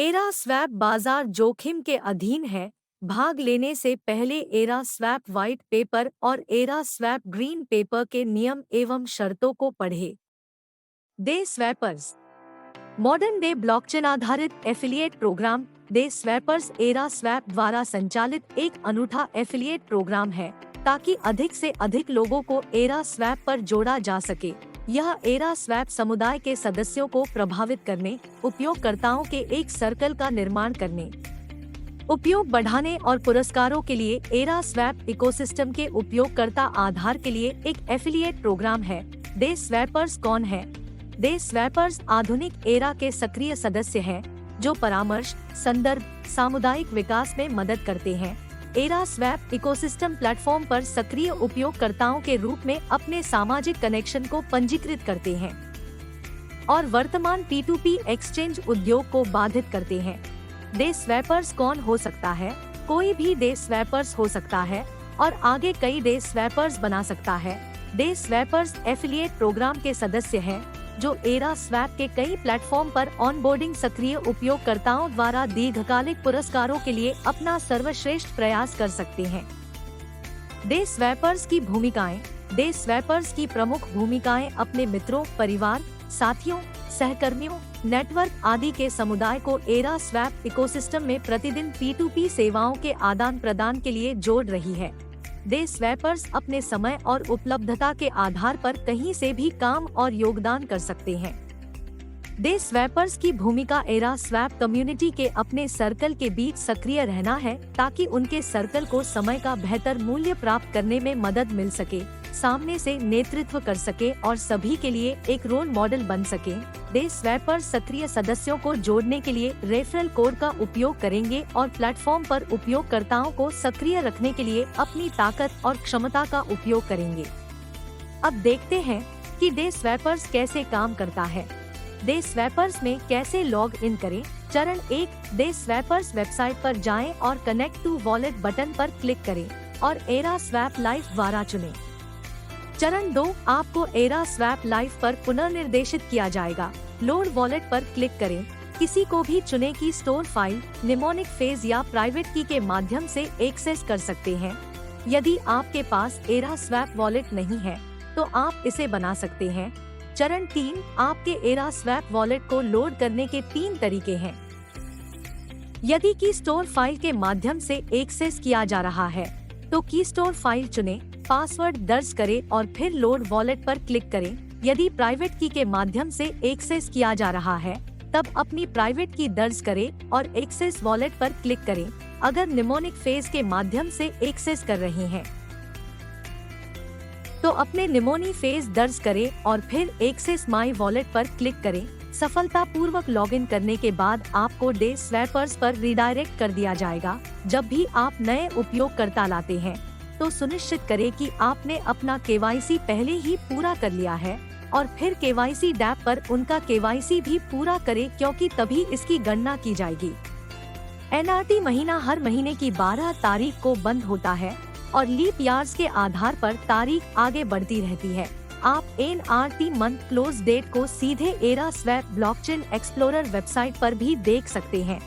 Era swap बाजार जोखिम के अधीन है। भाग लेने से पहले एरा स्वैप व्हाइट पेपर और एरा स्वैप ग्रीन पेपर के नियम एवं शर्तों को पढ़ें। Day Swappers modern day blockchain आधारित affiliate program. Day Swappers Era Swap द्वारा संचालित एक अनूठा एफिलिएट प्रोग्राम है ताकि अधिक से अधिक लोगों को एरा स्वैप पर जोड़ा जा सके। यह एरा स्वैप समुदाय के सदस्यों को प्रभावित करने, उपयोगकर्ताओं के एक सर्कल का निर्माण करने, उपयोग बढ़ाने और पुरस्कारों के लिए एरा स्वैप इकोसिस्टम के उपयोगकर्ता आधार के लिए एक एफिलिएट प्रोग्राम है। डे स्वैपर्स कौन है? डे स्वैपर्स आधुनिक एरा के सक्रिय सदस्य हैं जो परामर्श, संदर्भ, सामुदायिक विकास में मदद करते हैं। एरा स्वैप इकोसिस्टम प्लेटफॉर्म पर सक्रिय उपयोगकर्ताओं के रूप में अपने सामाजिक कनेक्शन को पंजीकृत करते हैं और वर्तमान P2P एक्सचेंज उद्योग को बाधित करते हैं। डे स्वैपर्स कौन हो सकता है? कोई भी डे स्वैपर्स हो सकता है और आगे कई डे स्वैपर्स बना सकता है। डे स्वैपर्स एफिलिएट प्रोग्राम के सदस्य हैं जो एरा स्वैप के कई प्लेटफॉर्म पर ऑनबोर्डिंग सक्रिय उपयोगकर्ताओं द्वारा दीर्घकालिक पुरस्कारों के लिए अपना सर्वश्रेष्ठ प्रयास कर सकते हैं। डे स्वैपर्स की भूमिकाएं। डे स्वैपर्स की प्रमुख भूमिकाएं अपने मित्रों, परिवार, साथियों, सहकर्मियों, नेटवर्क आदि के समुदाय को एरा स्वैप इकोसिस्टम में प्रतिदिन P2P सेवाओं के आदान प्रदान के लिए जोड़ रही है। डे स्वैपर्स अपने समय और उपलब्धता के आधार पर कहीं से भी काम और योगदान कर सकते हैं। डे स्वैपर्स की भूमिका एरा स्वैप कम्युनिटी के अपने सर्कल के बीच सक्रिय रहना है ताकि उनके सर्कल को समय का बेहतर मूल्य प्राप्त करने में मदद मिल सके, सामने से नेतृत्व कर सके और सभी के लिए एक रोल मॉडल बन सके। डे स्वैपर्स सक्रिय सदस्यों को जोड़ने के लिए रेफरल कोड का उपयोग करेंगे और प्लेटफॉर्म पर उपयोगकर्ताओं को सक्रिय रखने के लिए अपनी ताकत और क्षमता का उपयोग करेंगे। अब देखते हैं कि डे स्वैपर्स कैसे काम करता है। डे स्वैपर्स में कैसे लॉग इन करें। चरण 1, डे स्वैपर्स वेबसाइट पर जाएं और कनेक्ट टू वॉलेट बटन पर क्लिक करें और एरा स्वैप लाइव द्वारा चुनें। चरण 2, आपको एरा स्वैप लाइव पर पुनर्निर्देशित किया जाएगा। लोड वॉलेट पर क्लिक करें। किसी को भी चुने की स्टोर फाइल, निमोनिक फेज या प्राइवेट की के माध्यम से एक्सेस कर सकते हैं। यदि आपके पास एरा स्वैप वॉलेट नहीं है तो आप इसे बना सकते हैं। चरण 3, आपके एरा स्वैप वॉलेट को लोड करने के 3 तरीके हैं। यदि की स्टोर फाइल के माध्यम से एक्सेस किया जा रहा है तो की स्टोर फाइल चुनें, पासवर्ड दर्ज करें और फिर लोड वॉलेट पर क्लिक करें। यदि प्राइवेट की के माध्यम से एक्सेस किया जा रहा है तब अपनी प्राइवेट की दर्ज करें और एक्सेस वॉलेट पर क्लिक करें। अगर निमोनिक फेज के माध्यम से एक्सेस कर रहे हैं तो अपने निमोनी फेज दर्ज करें और फिर एक्सेस माई वॉलेट पर क्लिक करें। सफलतापूर्वक लॉगिन करने के बाद आपको डे स्वैपर्स पर रिडायरेक्ट कर दिया जाएगा। जब भी आप नए उपयोगकर्ता लाते हैं तो सुनिश्चित करें कि आपने अपना KYC पहले ही पूरा कर लिया है और फिर KYC डैप पर उनका KYC भी पूरा करें क्योंकि तभी इसकी गणना की जाएगी। NRT महीना हर महीने की 12 तारीख को बंद होता है और लीप ईयर्स के आधार पर तारीख आगे बढ़ती रहती है। आप NRT मंथ क्लोज डेट को सीधे Era Swap blockchain explorer website पर भी देख सकते हैं।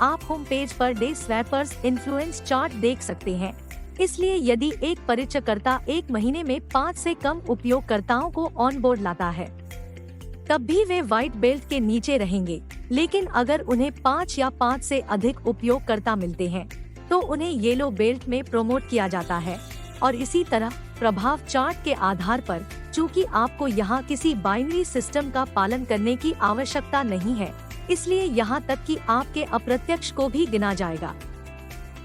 आप होम पेज पर डे स्वैपर्स इन्फ्लुएंस चार्ट देख सकते हैं। इसलिए यदि एक परिचयकर्ता एक महीने में 5 से कम उपयोगकर्ताओं को ऑनबोर्ड लाता है तब भी वे व्हाइट बेल्ट के नीचे रहेंगे, लेकिन अगर उन्हें 5 या 5 से अधिक उपयोगकर्ता मिलते हैं तो उन्हें येलो बेल्ट में प्रमोट किया जाता है। और इसी तरह प्रभाव चार्ट के आधार पर, चूँकि आपको यहाँ किसी बाइनरी सिस्टम का पालन करने की आवश्यकता नहीं है, इसलिए यहाँ तक कि आपके अप्रत्यक्ष को भी गिना जाएगा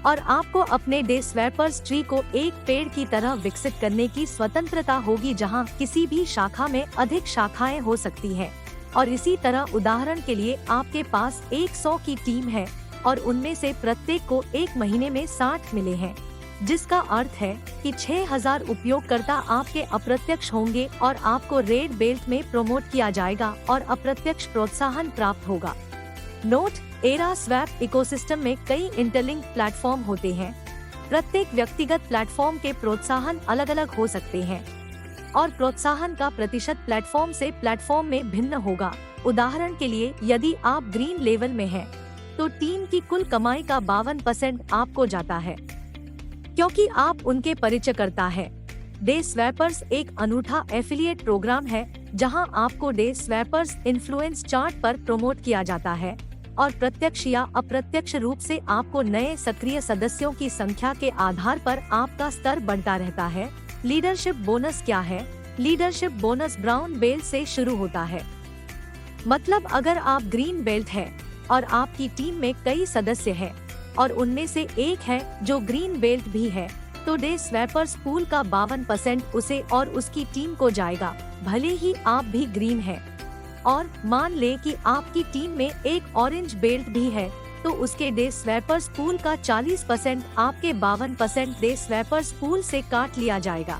और आपको अपने डे स्वैपर्स ट्री को एक पेड़ की तरह विकसित करने की स्वतंत्रता होगी जहाँ किसी भी शाखा में अधिक शाखाएं हो सकती हैं। और इसी तरह उदाहरण के लिए आपके पास 100 की टीम है और उनमें से प्रत्येक को एक महीने में 60 मिले हैं, जिसका अर्थ है कि 6000 उपयोगकर्ता आपके अप्रत्यक्ष होंगे और आपको रेड बेल्ट में प्रमोट किया जाएगा और अप्रत्यक्ष प्रोत्साहन प्राप्त होगा। नोट: एरा स्वैप इकोसिस्टम में कई इंटरलिंक प्लेटफॉर्म होते हैं। प्रत्येक व्यक्तिगत प्लेटफॉर्म के प्रोत्साहन अलग अलग हो सकते हैं और प्रोत्साहन का प्रतिशत प्लेटफॉर्म से प्लेटफॉर्म में भिन्न होगा। उदाहरण के लिए, यदि आप ग्रीन लेवल में हैं, तो टीम की कुल कमाई का 52% आपको जाता है, क्योंकि आप उनके परिचयकर्ता हैं। डे स्वैपर्स एक अनूठा एफिलिएट प्रोग्राम है जहां आपको डे स्वैपर्स इन्फ्लुएंस चार्ट पर प्रमोट किया जाता है और प्रत्यक्ष या अप्रत्यक्ष रूप से आपको नए सक्रिय सदस्यों की संख्या के आधार पर आपका स्तर बढ़ता रहता है। लीडरशिप बोनस क्या है? लीडरशिप बोनस ब्राउन बेल्ट से शुरू होता है। मतलब अगर आप ग्रीन बेल्ट है और आपकी टीम में कई सदस्य हैं और उनमें से एक है जो ग्रीन बेल्ट भी है, तो डे स्वैपर्स पूल का 52% उसे और उसकी टीम को जाएगा, भले ही आप भी ग्रीन है। और मान ले कि आपकी टीम में एक ऑरेंज बेल्ट भी है, तो उसके डे स्वैपर्स पूल का 40% आपके 52% डे स्वैपर्स पूल से काट लिया जाएगा।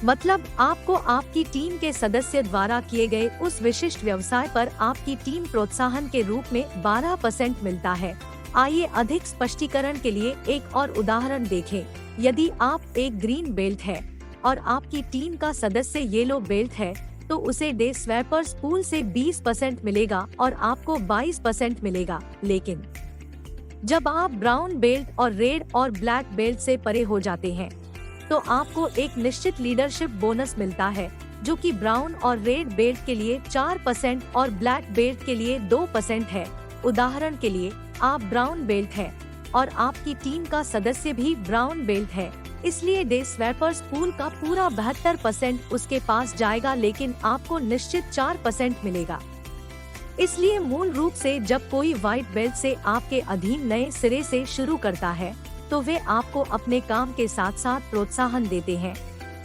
मतलब आपको आपकी टीम के सदस्य द्वारा किए गए उस विशिष्ट व्यवसाय पर आपकी टीम प्रोत्साहन के रूप में 12% मिलता है। आइए अधिक स्पष्टीकरण के लिए एक और उदाहरण देखें। यदि आप एक ग्रीन बेल्ट है और आपकी टीम का सदस्य येलो बेल्ट है, तो उसे डे स्वैपर्स पूल से 20% मिलेगा और आपको 22% मिलेगा। लेकिन जब आप ब्राउन बेल्ट और रेड और ब्लैक बेल्ट से परे हो जाते हैं, तो आपको एक निश्चित लीडरशिप बोनस मिलता है, जो कि ब्राउन और रेड बेल्ट के लिए 4% और ब्लैक बेल्ट के लिए 2% है। उदाहरण के लिए, आप ब्राउन बेल्ट है और आपकी टीम का सदस्य भी ब्राउन बेल्ट है, इसलिए डे स्वैपर्स पूल का पूरा 72% उसके पास जाएगा, लेकिन आपको निश्चित 4% मिलेगा। इसलिए मूल रूप से जब कोई व्हाइट बेल्ट से आपके अधीन नए सिरे से शुरू करता है, तो वे आपको अपने काम के साथ साथ प्रोत्साहन देते हैं।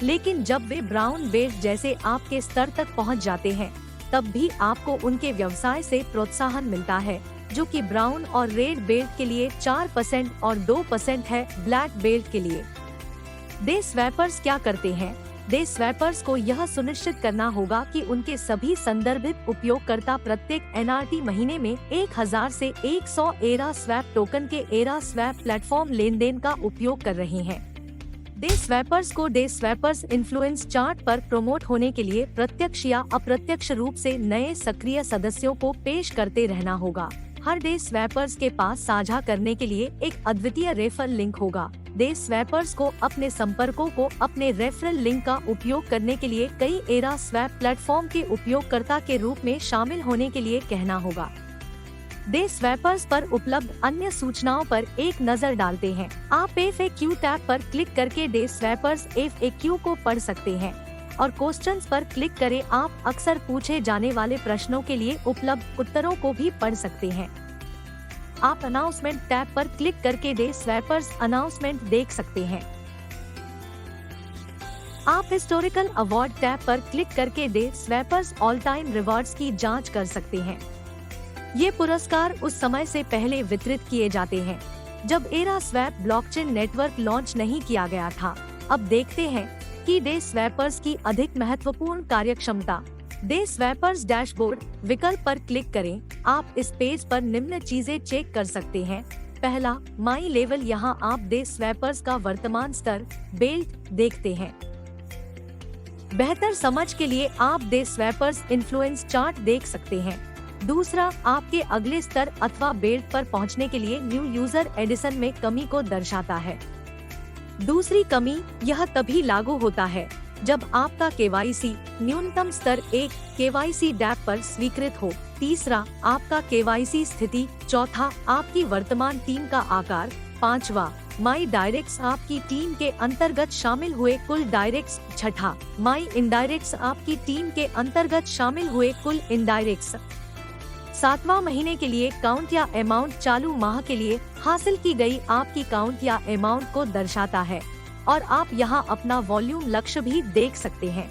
लेकिन जब वे ब्राउन बेल्ट जैसे आपके स्तर तक पहुंच जाते हैं, तब भी आपको उनके व्यवसाय से प्रोत्साहन मिलता है, जो कि ब्राउन और रेड बेल्ट के लिए 4% और 2% है ब्लैक बेल्ट के लिए। डे स्वैपर्स क्या करते हैं? डे स्वैपर्स को यह सुनिश्चित करना होगा कि उनके सभी संदर्भित उपयोगकर्ता प्रत्येक एनआरटी महीने में 1000 से 100 एरा स्वैप टोकन के एरा स्वैप प्लेटफॉर्म लेनदेन का उपयोग कर रहे हैं। डे स्वैपर्स को डे स्वैपर्स इन्फ्लुएंस चार्ट पर प्रमोट होने के लिए प्रत्यक्ष या अप्रत्यक्ष रूप से नए सक्रिय सदस्यों को पेश करते रहना होगा। हर डे स्वैपर्स के पास साझा करने के लिए एक अद्वितीय रेफरल लिंक होगा। डे स्वैपर्स को अपने संपर्कों को अपने रेफरल लिंक का उपयोग करने के लिए कई एरा स्वैप प्लेटफॉर्म के उपयोगकर्ता के रूप में शामिल होने के लिए कहना होगा। डे स्वैपर्स पर उपलब्ध अन्य सूचनाओं पर एक नजर डालते हैं। आप FAQ टैब पर क्लिक करके डे स्वैपर्स FAQ को पढ़ सकते हैं और क्वेश्चंस पर क्लिक करें। आप अक्सर पूछे जाने वाले प्रश्नों के लिए उपलब्ध उत्तरों को भी पढ़ सकते हैं। आप अनाउंसमेंट टैब पर क्लिक करके डे स्वैपर्स अनाउंसमेंट देख सकते हैं। आप हिस्टोरिकल अवार्ड टैब पर क्लिक करके डे स्वैपर्स ऑल टाइम रिवॉर्ड्स की जांच कर सकते हैं। ये पुरस्कार उस समय से पहले वितरित किए जाते हैं जब era Swap blockchain network launch नहीं किया गया था। अब देखते हैं कि डे स्वैपर्स की अधिक महत्वपूर्ण कार्यक्षमता। डे स्वैपर्स डैशबोर्ड विकल्प पर क्लिक करें। आप इस पेज पर निम्न चीजें चेक कर सकते हैं। पहला, माई लेवल। यहाँ आप डे स्वैपर्स का वर्तमान स्तर बेल्ट देखते हैं। बेहतर समझ के लिए आप डे स्वैपर्स इन्फ्लुएंस चार्ट देख सकते हैं। दूसरा, आपके अगले स्तर अथवा बेल्ट पर पहुंचने के लिए न्यू यूजर एडिशन में कमी को दर्शाता है। दूसरी कमी यह तभी लागू होता है जब आपका KYC न्यूनतम स्तर 1 KYC डैप पर स्वीकृत हो। तीसरा, आपका KYC स्थिति। चौथा, आपकी वर्तमान टीम का आकार। पांचवा, माई डायरेक्ट्स आपकी टीम के अंतर्गत शामिल हुए कुल डायरेक्ट्स। छठा, माई इनडायरेक्ट्स आपकी टीम के अंतर्गत शामिल हुए कुल इनडायरेक्ट्स। सातवां, महीने के लिए काउंट या अमाउंट चालू माह के लिए हासिल की गई आपकी काउंट या अमाउंट को दर्शाता है और आप यहां अपना वॉल्यूम लक्ष्य भी देख सकते हैं।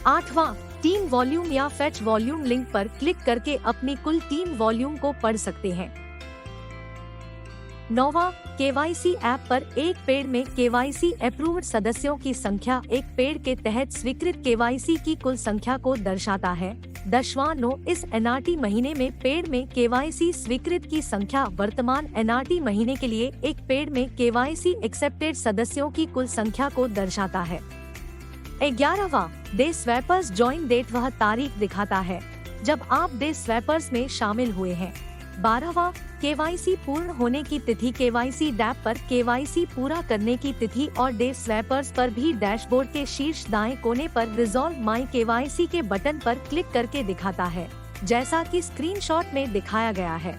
आठवां, टीम वॉल्यूम या फेच वॉल्यूम लिंक पर क्लिक करके अपनी कुल टीम वॉल्यूम को पढ़ सकते हैं। नौवां, KYC ऐप पर एक पेड़ में KYC अप्रूव्ड सदस्यों की संख्या एक पेड़ के तहत स्वीकृत KYC की कुल संख्या को दर्शाता है। 10वां, इस NRT महीने में पेड़ में KYC स्वीकृत की संख्या वर्तमान NRT महीने के लिए एक पेड़ में KYC एक्सेप्टेड सदस्यों की कुल संख्या को दर्शाता है। 11वां, डे स्वैपर्स ज्वाइन डेट वह तारीख दिखाता है जब आप डे स्वैपर्स में शामिल हुए हैं। 12वां, केवाईसी पूर्ण होने की तिथि। केवाईसी डैप पर केवाईसी पूरा करने की तिथि और डे स्वैपर्स पर भी डैशबोर्ड के शीर्ष दाएं कोने पर रिजॉल्व माई केवाईसी के बटन पर क्लिक करके दिखाता है, जैसा कि स्क्रीनशॉट में दिखाया गया है।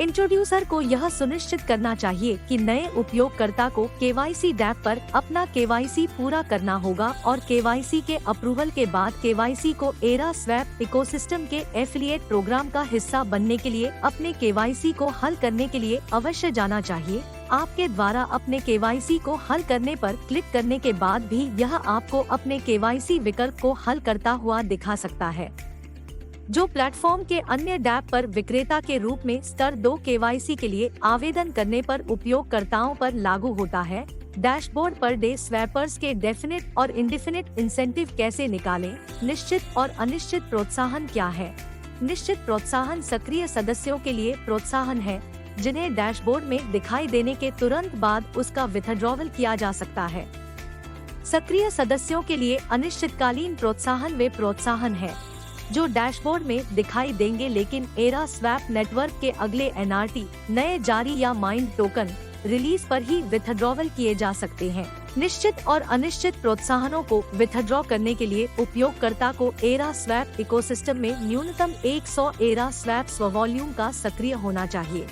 इंट्रोड्यूसर को यह सुनिश्चित करना चाहिए कि नए उपयोगकर्ता को केवाईसी डैप पर अपना केवाईसी पूरा करना होगा और केवाईसी के अप्रूवल के बाद केवाईसी को एरा स्वैप इकोसिस्टम के एफिलिएट प्रोग्राम का हिस्सा बनने के लिए अपने केवाईसी को हल करने के लिए अवश्य जाना चाहिए। आपके द्वारा अपने केवाईसी को हल करने पर क्लिक करने के बाद भी यह आपको अपने केवाईसी विकल्प को हल करता हुआ दिखा सकता है, जो प्लेटफॉर्म के अन्य डैप पर विक्रेता के रूप में स्तर 2 केवाईसी के लिए आवेदन करने पर उपयोगकर्ताओं पर लागू होता है। डैशबोर्ड पर डे स्वैपर्स के डेफिनिट और इंडेफिनिट इंसेंटिव कैसे निकालें? निश्चित और अनिश्चित प्रोत्साहन क्या है? निश्चित प्रोत्साहन सक्रिय सदस्यों के लिए प्रोत्साहन है, जिन्हें डैशबोर्ड में दिखाई देने के तुरंत बाद उसका विथड्रॉवल किया जा सकता है। सक्रिय सदस्यों के लिए अनिश्चितकालीन प्रोत्साहन वे प्रोत्साहन है जो डैशबोर्ड में दिखाई देंगे, लेकिन एरा स्वैप नेटवर्क के अगले एनआरटी, नए जारी या माइंड टोकन रिलीज पर ही विथड्रॉवल किए जा सकते हैं। निश्चित और अनिश्चित प्रोत्साहनों को विथड्रॉ करने के लिए उपयोगकर्ता को एरा स्वैप इकोसिस्टम में न्यूनतम 100 एरा स्वैप स्ववॉल्यूम का सक्रिय होना चाहिए।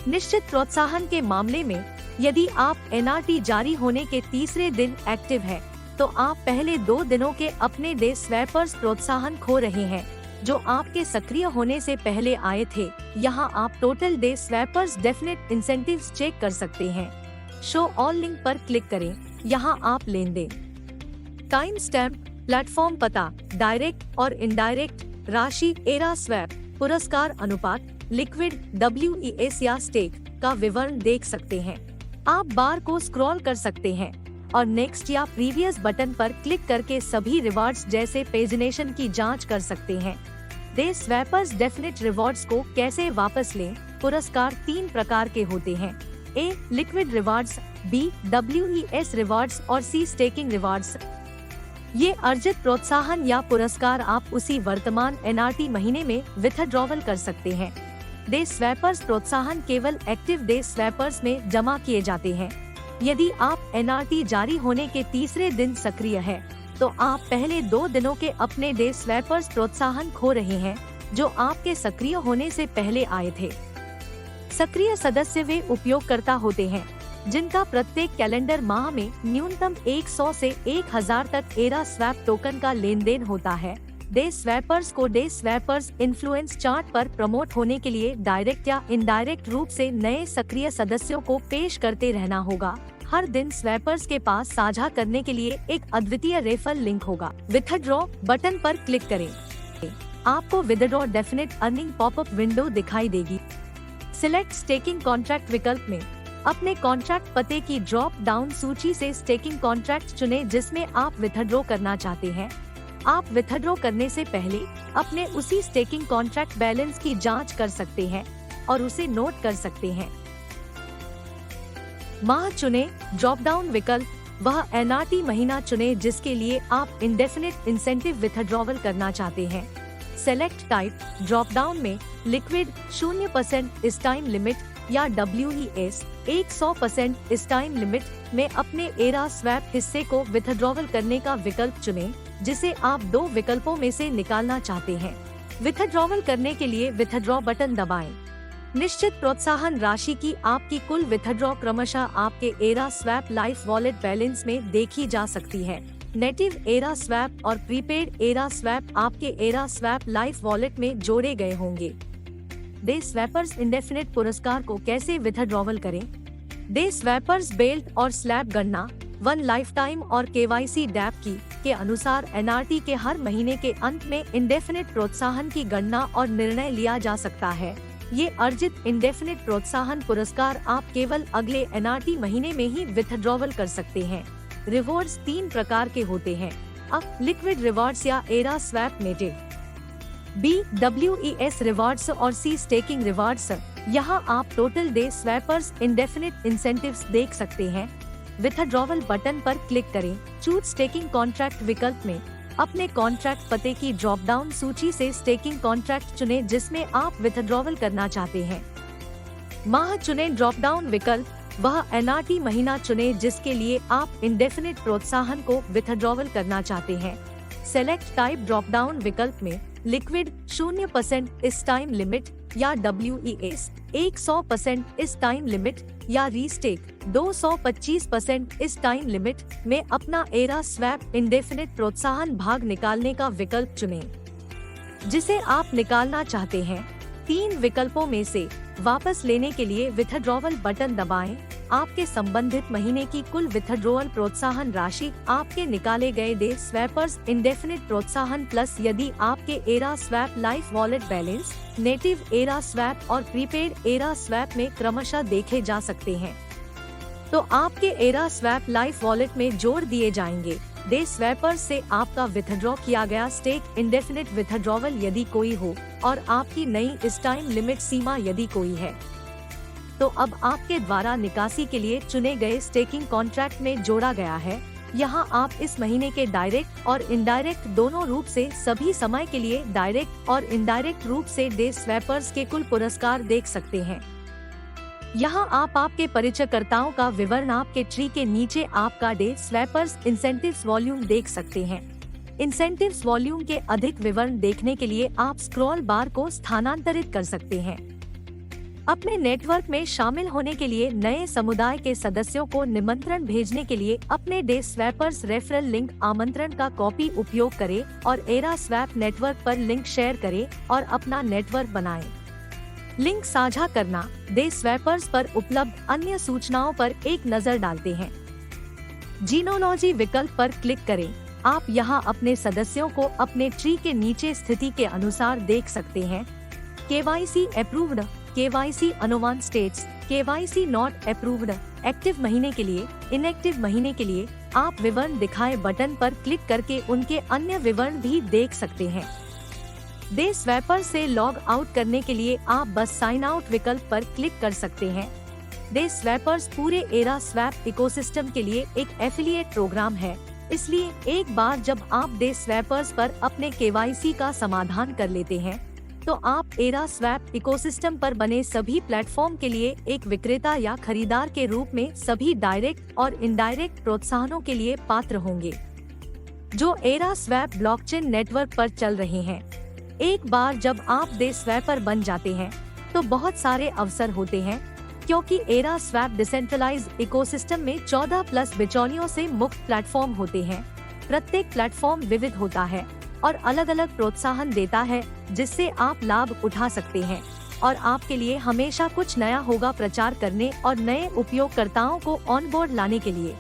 निश्चित प्रोत्साहन के मामले में यदि आप एनआरटी जारी होने के तीसरे दिन एक्टिव है, तो आप पहले 2 दिनों के अपने डे स्वैपर्स प्रोत्साहन खो रहे हैं, जो आपके सक्रिय होने से पहले आए थे। यहाँ आप total Day Swappers definite incentives check कर सकते हैं। शो ऑल लिंक पर क्लिक करें। यहाँ आप लेन देन, टाइम स्टैम्प, प्लेटफॉर्म पता, डायरेक्ट और इनडायरेक्ट राशि, एरा स्वैप, पुरस्कार अनुपात, लिक्विड, WES या स्टेक का विवरण देख सकते हैं। आप बार को स्क्रॉल कर सकते हैं और नेक्स्ट या प्रीवियस बटन पर क्लिक करके सभी रिवार्ड्स जैसे पेजिनेशन की जांच कर सकते हैं। डे स्वैपर्स डेफिनेट रिवॉर्ड्स को कैसे वापस लें? पुरस्कार 3 प्रकार के होते हैं। A. Liquid rewards, B. WES rewards और C. Staking rewards. ये अर्जित प्रोत्साहन या पुरस्कार आप उसी वर्तमान एनआरटी महीने में विथड्रॉवल कर सकते हैं। डे स्वैपर्स प्रोत्साहन केवल एक्टिव डे स्वैपर्स में जमा किए जाते हैं। यदि आप एनआरटी जारी होने के तीसरे दिन सक्रिय है, तो आप पहले 2 दिनों के अपने डे स्वैपर्स प्रोत्साहन खो रहे हैं, जो आपके सक्रिय होने से पहले आए थे। सक्रिय सदस्य वे उपयोगकर्ता होते हैं जिनका प्रत्येक कैलेंडर माह में न्यूनतम 100 से 1000 तक एरा स्वैप टोकन का लेन देन होता है। डे स्वैपर्स को डे स्वैपर्स इन्फ्लुएंस चार्ट पर प्रमोट होने के लिए डायरेक्ट या इनडायरेक्ट रूप से नए सक्रिय सदस्यों को पेश करते रहना होगा। हर दिन स्वैपर्स के पास साझा करने के लिए एक अद्वितीय रेफरल लिंक होगा। विथड्रॉ बटन पर क्लिक करें। आपको withdraw definite earning popup window दिखाई देगी। सिलेक्ट स्टेकिंग कॉन्ट्रैक्ट विकल्प में अपने कॉन्ट्रैक्ट पते की ड्रॉप डाउन सूची से स्टेकिंग कॉन्ट्रैक्ट चुनें जिसमें आप विथड्रॉ करना चाहते हैं। आप विथड्रॉ करने से पहले अपने उसी स्टेकिंग कॉन्ट्रैक्ट बैलेंस की जांच कर सकते हैं और उसे नोट कर सकते हैं। माह चुनें। ड्रॉप डाउन विकल्प, वह एनआरटी महीना चुनें जिसके लिए आप इंडेफिनिट इंसेंटिव विथड्रॉवल करना चाहते हैं। सेलेक्ट टाइप, ड्रॉप डाउन में लिक्विड 0% इस टाइम लिमिट या WES 100% इस टाइम लिमिट में अपने एरा स्वैप हिस्से को विथड्रॉवल करने का विकल्प चुनें जिसे आप 2 विकल्पों में से निकालना चाहते हैं। विथड्रॉवल करने के लिए विथड्रॉ बटन दबाएं। निश्चित प्रोत्साहन राशि की आपकी कुल विथड्रॉ क्रमशः आपके era swap life wallet balance में देखी जा सकती है। नेटिव एरा स्वैप और प्रीपेड एरा स्वैप आपके एरा स्वैप लाइफ वॉलेट में जोड़े गए होंगे। डे स्वैपर्स इंडेफिनिट पुरस्कार को कैसे विथड्रॉवल करें? डे स्वैपर्स बेल्ट और स्लैब गणना 1 लाइफ टाइम और KYC डैप की के अनुसार एनआरटी के हर महीने के अंत में इंडेफिनिट प्रोत्साहन की गणना और निर्णय लिया जा सकता है। ये अर्जित इंडेफिनिट प्रोत्साहन पुरस्कार आप केवल अगले एनआरटी महीने में ही विथड्रॉवल कर सकते हैं। रिवॉर्ड्स 3 प्रकार के होते हैं। अब लिक्विड रिवॉर्ड्स या era swap native, B WES rewards और C स्टेकिंग रिवॉर्ड्स। यहाँ आप टोटल डे स्वैपर्स इंडेफिनिट इंसेंटिव्स देख सकते हैं। विथड्रॉवल बटन पर क्लिक करें। चूज स्टेकिंग कॉन्ट्रैक्ट विकल्प में अपने कॉन्ट्रैक्ट पते की ड्रॉप डाउन सूची से स्टेकिंग कॉन्ट्रैक्ट चुनें जिसमें आप विथड्रॉवल करना चाहते हैं। माह चुनें ड्रॉप डाउन विकल्प, वह एनआरटी महीना चुनें जिसके लिए आप इंडेफिनिट प्रोत्साहन को विथड्रॉवल करना चाहते हैं। सेलेक्ट टाइप ड्रॉप डाउन विकल्प में लिक्विड 0% इस टाइम लिमिट या WES 100% इस टाइम लिमिट या रीस्टेक 225% इस टाइम लिमिट में अपना एरा स्वैप इंडेफिनिट प्रोत्साहन भाग निकालने का विकल्प चुनें जिसे आप निकालना चाहते हैं। 3 विकल्पों में से वापस लेने के लिए विथड्रॉवल बटन दबाएं। आपके संबंधित महीने की कुल विथड्रॉवल प्रोत्साहन राशि आपके निकाले गए डे स्वैपर्स इंडेफिनिट प्रोत्साहन प्लस यदि आपके era swap life wallet balance, native era swap और प्रीपेड एरा स्वैप में क्रमशः देखे जा सकते हैं तो आपके एरा स्वैप लाइफ वॉलेट में जोड़ दिए जाएंगे। डे स्वैपर्स से आपका विथड्रॉ किया गया स्टेक इंडेफिनिट विथड्रॉवल यदि कोई हो और आपकी नई इस टाइम लिमिट सीमा यदि कोई है तो अब आपके द्वारा निकासी के लिए चुने गए स्टेकिंग कॉन्ट्रैक्ट में जोड़ा गया है। यहाँ आप इस महीने के डायरेक्ट और इनडायरेक्ट दोनों रूप से सभी समय के लिए डायरेक्ट और इनडायरेक्ट रूप से डे स्वैपर्स के कुल पुरस्कार देख सकते हैं। यहाँ आप आपके परिचयकर्ताओं का विवरण, आपके ट्री के नीचे आपका डे स्वैपर्स इंसेंटिव्स वॉल्यूम देख सकते हैं। इंसेंटिव्स वॉल्यूम के अधिक विवरण देखने के लिए आप स्क्रॉल बार को स्थानांतरित कर सकते हैं। अपने नेटवर्क में शामिल होने के लिए नए समुदाय के सदस्यों को निमंत्रण भेजने के लिए अपने डे स्वैपर्स रेफरल लिंक आमंत्रण का कॉपी उपयोग करें और एरा स्वैप नेटवर्क पर लिंक शेयर करें और अपना नेटवर्क बनाएं। लिंक साझा करना, डे स्वैपर्स पर उपलब्ध अन्य सूचनाओं पर एक नजर डालते हैं। जीनोलॉजी विकल्प पर क्लिक करें। आप यहाँ अपने सदस्यों को अपने ट्री के नीचे स्थिति के अनुसार देख सकते हैं। KYC अप्रूव्ड, KYC अनुमान states, KYC not approved, active महीने के लिए, इनएक्टिव महीने के लिए आप विवरण दिखाए बटन पर क्लिक करके उनके अन्य विवरण भी देख सकते हैं। डे स्वैपर से लॉग आउट करने के लिए आप बस साइन आउट विकल्प पर क्लिक कर सकते हैं। डे स्वैपर्स पूरे एरा स्वैप इकोसिस्टम के लिए एक एफिलिएट प्रोग्राम है, इसलिए एक बार जब आप डे स्वैपर्स पर अपने KYC का समाधान कर लेते हैं तो आप एरा स्वैप इकोसिस्टम पर बने सभी प्लेटफॉर्म के लिए एक विक्रेता या खरीदार के रूप में सभी डायरेक्ट और इनडायरेक्ट प्रोत्साहनों के लिए पात्र होंगे जो एरा स्वैप ब्लॉकचेन नेटवर्क पर चल रहे हैं। एक बार जब आप डे स्वैपर बन जाते हैं तो बहुत सारे अवसर होते हैं क्योंकि एरा स्वैप डिसेंट्रलाइज्ड इकोसिस्टम में 14+ बिचौलियों से मुक्त प्लेटफॉर्म होते हैं। प्रत्येक प्लेटफॉर्म विविध होता है और अलग अलग प्रोत्साहन देता है जिससे आप लाभ उठा सकते हैं और आपके लिए हमेशा कुछ नया होगा प्रचार करने और नए उपयोगकर्ताओं को ऑन बोर्ड लाने के लिए।